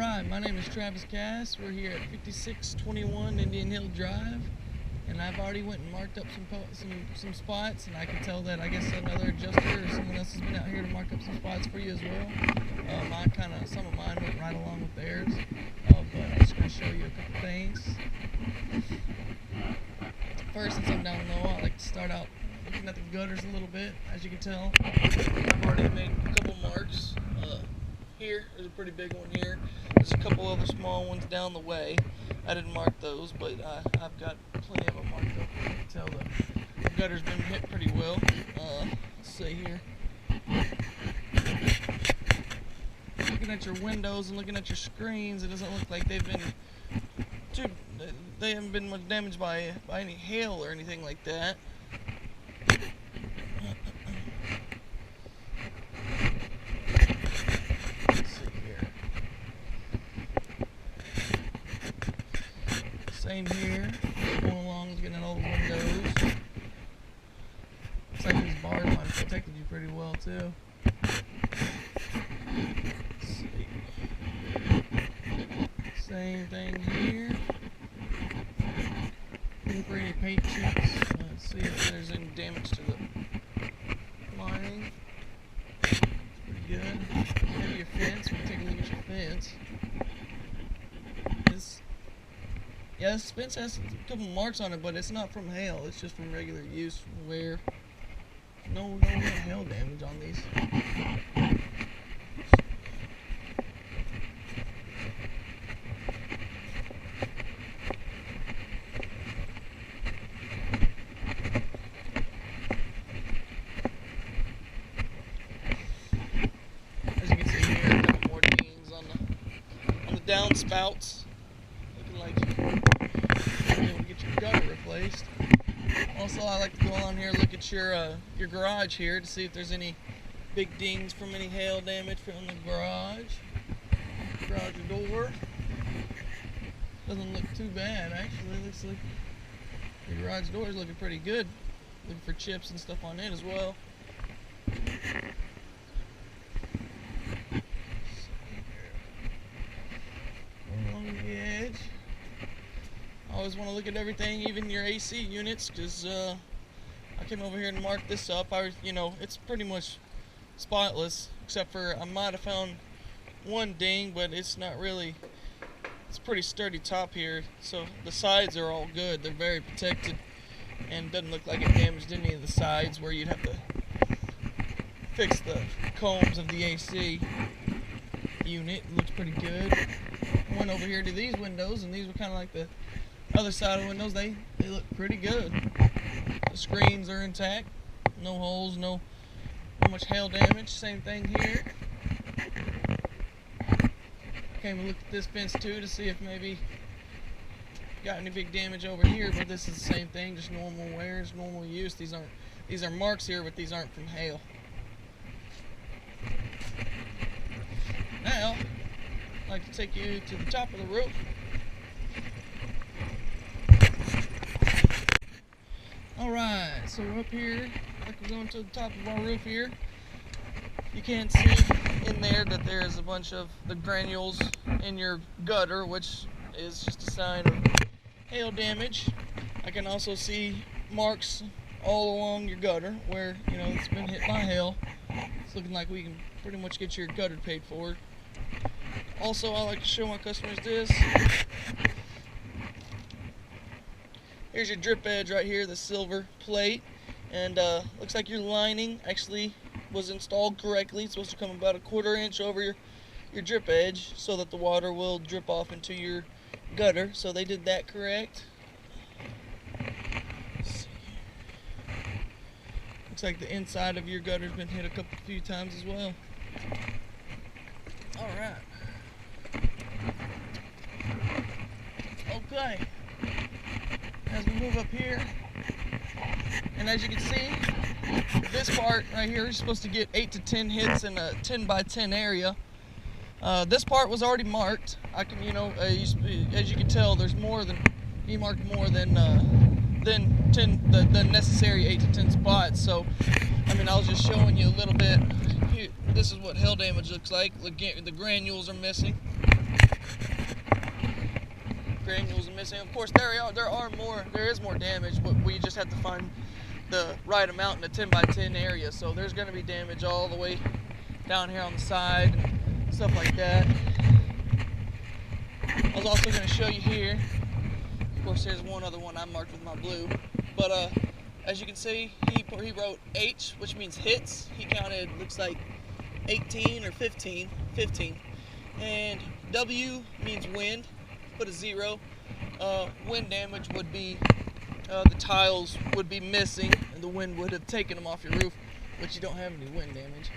Alright, my name is Travis Cass. We're here at 5621 Indian Hill Drive, and I've already went and marked up some spots, and I can tell that I guess another adjuster or someone else has been out here to mark up some spots for you as well. Some of mine went right along with theirs, but I'm just going to show you a couple things. First, since I'm down low, I like to start out looking at the gutters a little bit. As you can tell, I've already made a couple marks. Here, there's a pretty big one here. There's a couple other small ones down the way. I didn't mark those, but I've got plenty of them marked up. You can tell the gutter's been hit pretty well. Let's see here. Looking at your windows and looking at your screens, it doesn't look like they haven't been much damaged by any hail or anything like that. Same here, going along is getting all the windows. Looks like these bars might have protected you pretty well too. Let's see. Same thing here. Looking for any paint chips. Let's see if there's any damage to the lining. It's pretty good. Maybe your fence. We can take a look at your fence. Yeah, this fence has a couple marks on it, but it's not from hail. It's just from regular use, wear. No real hail damage on these. As you can see here, a couple more dings on the downspouts. Looking like you're able to get your gutter replaced. Also, I like to go on here and look at your garage here to see if there's any big dings from any hail damage from the garage. Garage door doesn't look too bad actually. Looks like your garage door is looking pretty good. Looking for chips and stuff on it as well. Along the edge. I always want to look at everything, even your AC units, because I came over here and marked this up. It's pretty much spotless, except for I might have found one ding, but it's not really. It's pretty sturdy top here, so the sides are all good. They're very protected, and doesn't look like it damaged any of the sides where you'd have to fix the combs of the AC unit. It looks pretty good. I went over here to these windows, and these were kind of like the other side of the windows. They look pretty good. The screens are intact, no holes, no much hail damage. Same thing here. Came and looked at this fence too to see if maybe got any big damage over here, but this is the same thing, just normal wears, normal use. These are marks here, but these aren't from hail. Now, I'd like to take you to the top of the roof. Alright, so we're up here, like we're going to the top of our roof here. You can't see in there that there's a bunch of the granules in your gutter, which is just a sign of hail damage. I can also see marks all along your gutter where, it's been hit by hail. It's looking like we can pretty much get your gutter paid for. Also, I like to show my customers this. Here's your drip edge right here, the silver plate, and looks like your lining actually was installed correctly. It's supposed to come about a 1/4 inch over your drip edge so that the water will drip off into your gutter. So they did that correct. Looks like the inside of your gutter's been hit a few times as well. All right. Okay. As we move up here, and as you can see, this part right here is supposed to get 8 to 10 hits in a 10 by 10 area. This part was already marked. I can, as you can tell, there's more than he marked more than 10 the necessary 8 to 10 spots. So, I was just showing you a little bit. This is what hail damage looks like. Look, the granules are missing. granules missing. Of course, there is more damage, but we just have to find the right amount in a 10 by 10 area. So there's going to be damage all the way down here on the side and stuff like that. I was also going to show you here. Of course, there's one other one I marked with my blue, but as you can see, he wrote H, which means hits. He counted, looks like 18 or 15, and W means wind. Put a 0. Wind damage would be the tiles would be missing, and the wind would have taken them off your roof, but you don't have any wind damage.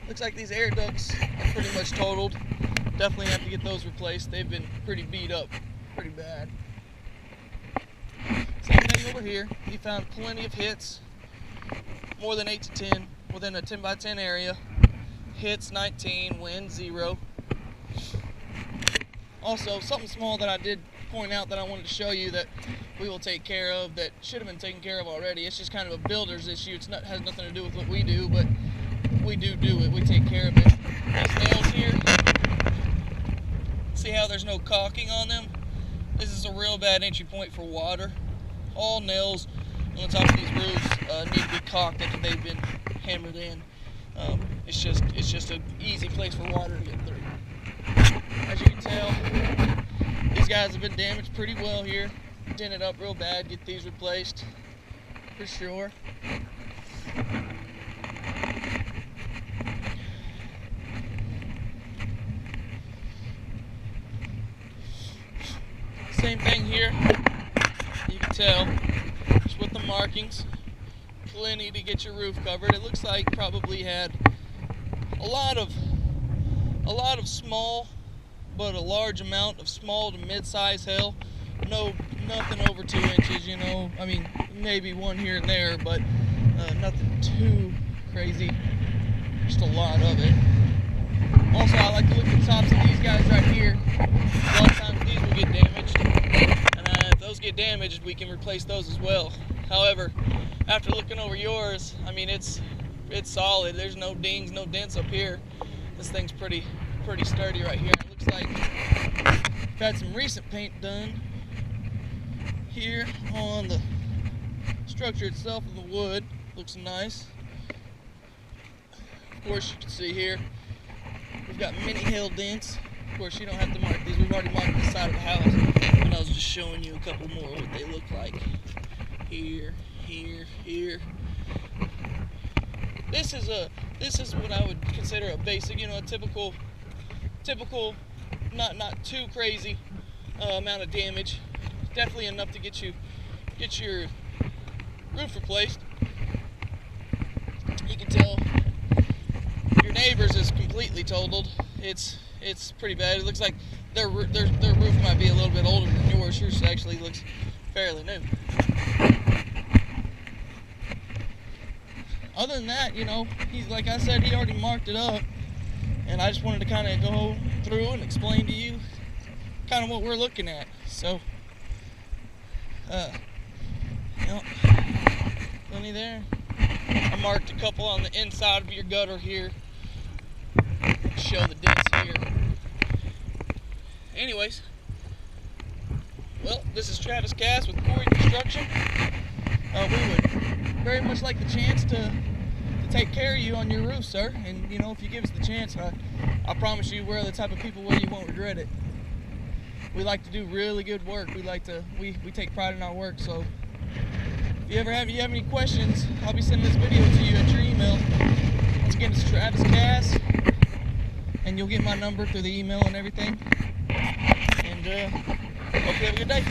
Looks like these air ducts are pretty much totaled. Definitely have to get those replaced. They've been pretty beat up, pretty bad. Same thing over here. He found plenty of hits, more than 8 to 10 within a 10 by 10 area. Hits 19, wind 0. Also, something small that I did point out that I wanted to show you that we will take care of that should have been taken care of already. It's just kind of a builder's issue. It has nothing to do with what we do, but we do it. We take care of it. These nails here, see how there's no caulking on them? This is a real bad entry point for water. All nails on the top of these roofs need to be caulked after they've been hammered in. It's just an easy place for water to get through. As you can tell, these guys have been damaged pretty well here. Dented up real bad. Get these replaced for sure. Same thing here. You can tell just with the markings, plenty to get your roof covered. It looks like probably had a lot of small, but a large amount of small to mid-size hail. Nothing over 2 inches, you know. I mean, maybe one here and there, but nothing too crazy. Just a lot of it. Also, I like to look at the tops of these guys right here. A lot of times these will get damaged, and if those get damaged, we can replace those as well. However, after looking over yours, I mean, it's solid. There's no dings, no dents up here. This thing's pretty sturdy right here. It looks like we've had some recent paint done here on the structure itself of the wood. Looks nice. Of course, you can see here we've got many hail dents. Of course, you don't have to mark these. We've already marked the side of the house, and I was just showing you a couple more what they look like. Here. This is what I would consider a basic, you know, a typical, not too crazy amount of damage. Definitely enough to get your roof replaced. You can tell your neighbor's is completely totaled. It's pretty bad. It looks like their roof might be a little bit older than yours. Yours actually looks fairly new. Other than that, you know, he's, like I said, he already marked it up, and I just wanted to kind of go through and explain to you kind of what we're looking at. So, you know, plenty there. I marked a couple on the inside of your gutter here. Show the dents here. Anyways, well, this is Travis Cass with Corey Construction. We would very much like the chance to take care of you on your roof, sir. And you know, if you give us the chance, I promise you, we're the type of people where you won't regret it. We like to do really good work. We take pride in our work. So if you have any questions, I'll be sending this video to you at your email. Once again, it's Travis Cass, and you'll get my number through the email and everything. And hope you have a good day.